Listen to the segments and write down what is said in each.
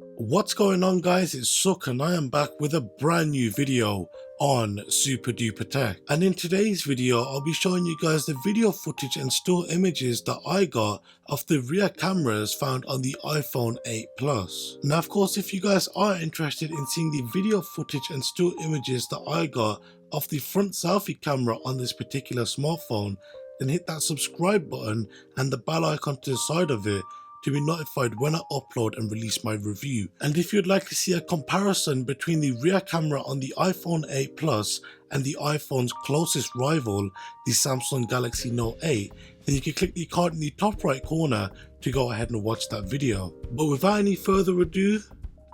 What's going on, guys? It's Suk and I am back with a brand new video on Super Duper Tech. And in today's video I'll be showing you guys the video footage and still images that I got of the rear cameras found on the iPhone 8 Plus. Now of course, if you guys are interested in seeing the video footage and still images that I got of the front selfie camera on this particular smartphone, then hit that subscribe button and the bell icon to the side of it to be notified when I upload and release my review. And if you'd like to see a comparison between the rear camera on the iPhone 8 Plus and the iPhone's closest rival, the Samsung Galaxy Note 8, then you can click the card in the top right corner to go ahead and watch that video. But without any further ado,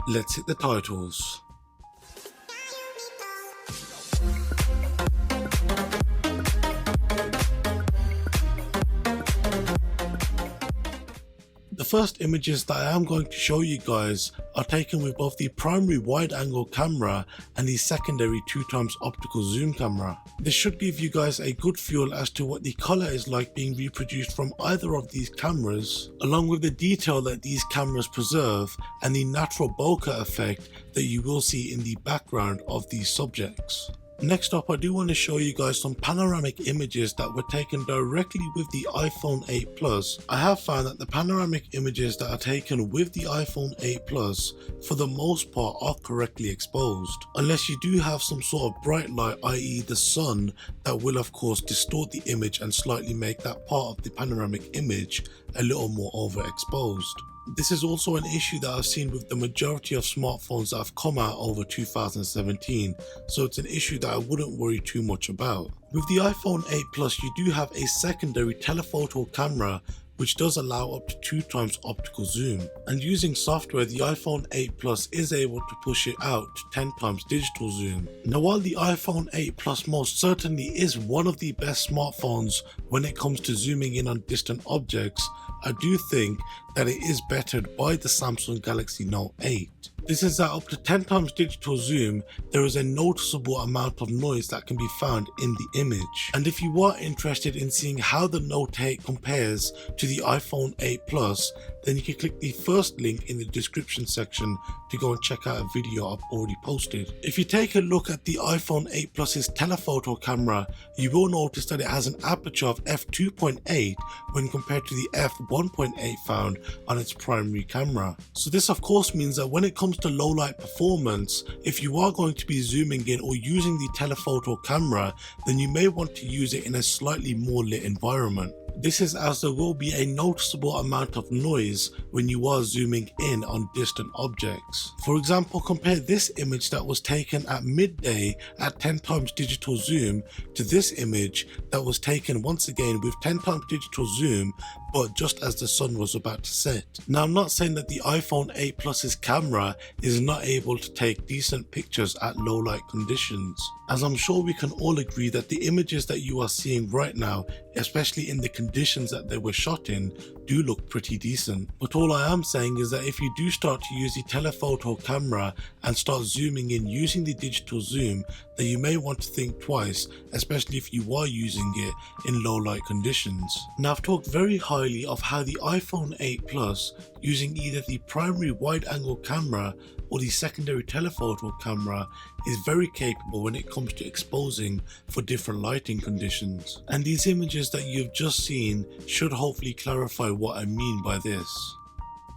let's hit the titles. The first images that I am going to show you guys are taken with both the primary wide angle camera and the secondary 2x optical zoom camera. This should give you guys a good feel as to what the color is like being reproduced from either of these cameras, along with the detail that these cameras preserve and the natural bokeh effect that you will see in the background of these subjects. Next up, I do want to show you guys some panoramic images that were taken directly with the iPhone 8 Plus. I have found that the panoramic images that are taken with the iPhone 8 Plus for the most part are correctly exposed, unless you do have some sort of bright light, i.e. the sun, that will of course distort the image and slightly make that part of the panoramic image a little more overexposed. This is also an issue that I've seen with the majority of smartphones that have come out over 2017, so it's an issue that I wouldn't worry too much about. With the iPhone 8 Plus, you do have a secondary telephoto camera which does allow up to 2x optical zoom, and using software the iPhone 8 Plus is able to push it out to 10x digital zoom. Now while the iPhone 8 Plus most certainly is one of the best smartphones when it comes to zooming in on distant objects, I do think that it is bettered by the Samsung Galaxy Note 8. This is that up to 10x digital zoom, there is a noticeable amount of noise that can be found in the image. And if you are interested in seeing how the Note 8 compares to the iPhone 8 Plus, then you can click the first link in the description section to go and check out a video I've already posted. If you take a look at the iPhone 8 Plus's telephoto camera, you will notice that it has an aperture of f2.8 when compared to the f1.8 found on its primary camera. So this of course means that when it comes to low light performance, if you are going to be zooming in or using the telephoto camera, then you may want to use it in a slightly more lit environment. This is as there will be a noticeable amount of noise when you are zooming in on distant objects. For example, compare this image that was taken at midday at 10x digital zoom to this image that was taken once again with 10x digital zoom but just as the sun was about to set. Now I'm not saying that the iPhone 8 Plus's camera is not able to take decent pictures at low light conditions, as I'm sure we can all agree that the images that you are seeing right now, especially in the conditions that they were shot in, do look pretty decent. But all I am saying is that if you do start to use the telephoto camera and start zooming in using the digital zoom, then you may want to think twice, especially if you are using it in low light conditions. Now I've talked very highly of how the iPhone 8 Plus, using either the primary wide angle camera or the secondary telephoto camera, is very capable when it comes to exposing for different lighting conditions. And these images that you've just seen should hopefully clarify what I mean by this.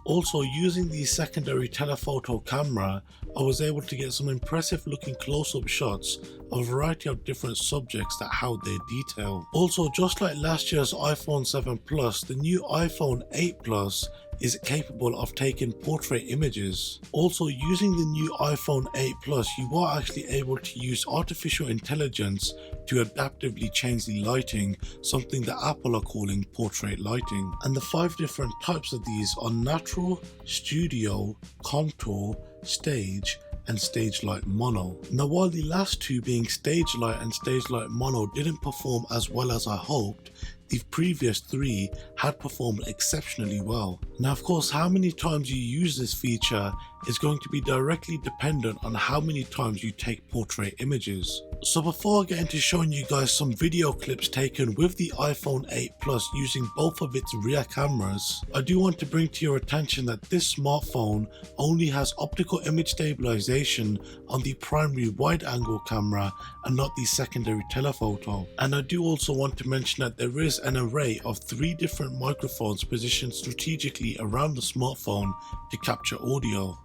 Also, using the secondary telephoto camera, I was able to get some impressive looking close-up shots of a variety of different subjects that held their detail. Also, just like last year's iPhone 7 Plus, the new iPhone 8 Plus is capable of taking portrait images. Also, using the new iPhone 8 Plus, you are actually able to use artificial intelligence to adaptively change the lighting, something that Apple are calling portrait lighting. And the 5 different types of these are natural, studio, contour, stage, and stage light mono. Now while the last two being stage light and stage light mono didn't perform as well as I hoped, the previous 3 had performed exceptionally well. Now of course, how many times you use this feature is going to be directly dependent on how many times you take portrait images. So before I get into showing you guys some video clips taken with the iPhone 8 Plus using both of its rear cameras, I do want to bring to your attention that this smartphone only has optical image stabilization on the primary wide angle camera and not the secondary telephoto. And I do also want to mention that there is an array of 3 different microphones positioned strategically around the smartphone to capture audio.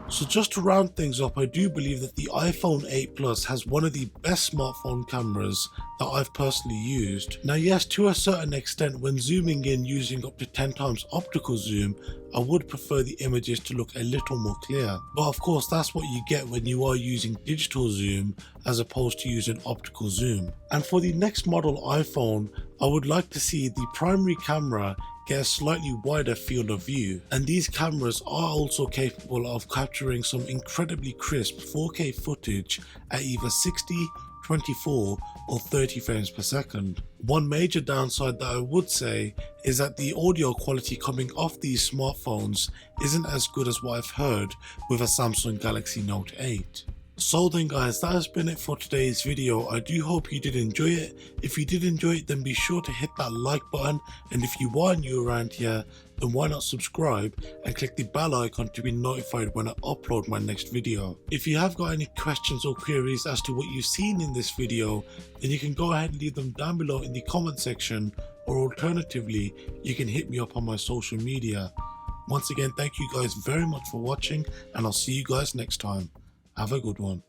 So just to round things up, I do believe that the iPhone 8 Plus has one of the best smartphone cameras that I've personally used. Now yes, to a certain extent, when zooming in using up to 10 times optical zoom, I would prefer the images to look a little more clear. But of course, that's what you get when you are using digital zoom as opposed to using optical zoom. And for the next model iPhone, I would like to see the primary camera get a slightly wider field of view, and these cameras are also capable of capturing some incredibly crisp 4K footage at either 60, 24 or 30 frames per second. One major downside that I would say is that the audio quality coming off these smartphones isn't as good as what I've heard with a Samsung Galaxy Note 8. So then guys, that has been it for today's video. I do hope you did enjoy it. If you did enjoy it, then be sure to hit that like button, and if you are new around here, then why not subscribe and click the bell icon to be notified when I upload my next video. If you have got any questions or queries as to what you've seen in this video, then you can go ahead and leave them down below in the comment section, or alternatively, you can hit me up on my social media. Once again, thank you guys very much for watching, and I'll see you guys next time. Have a good one.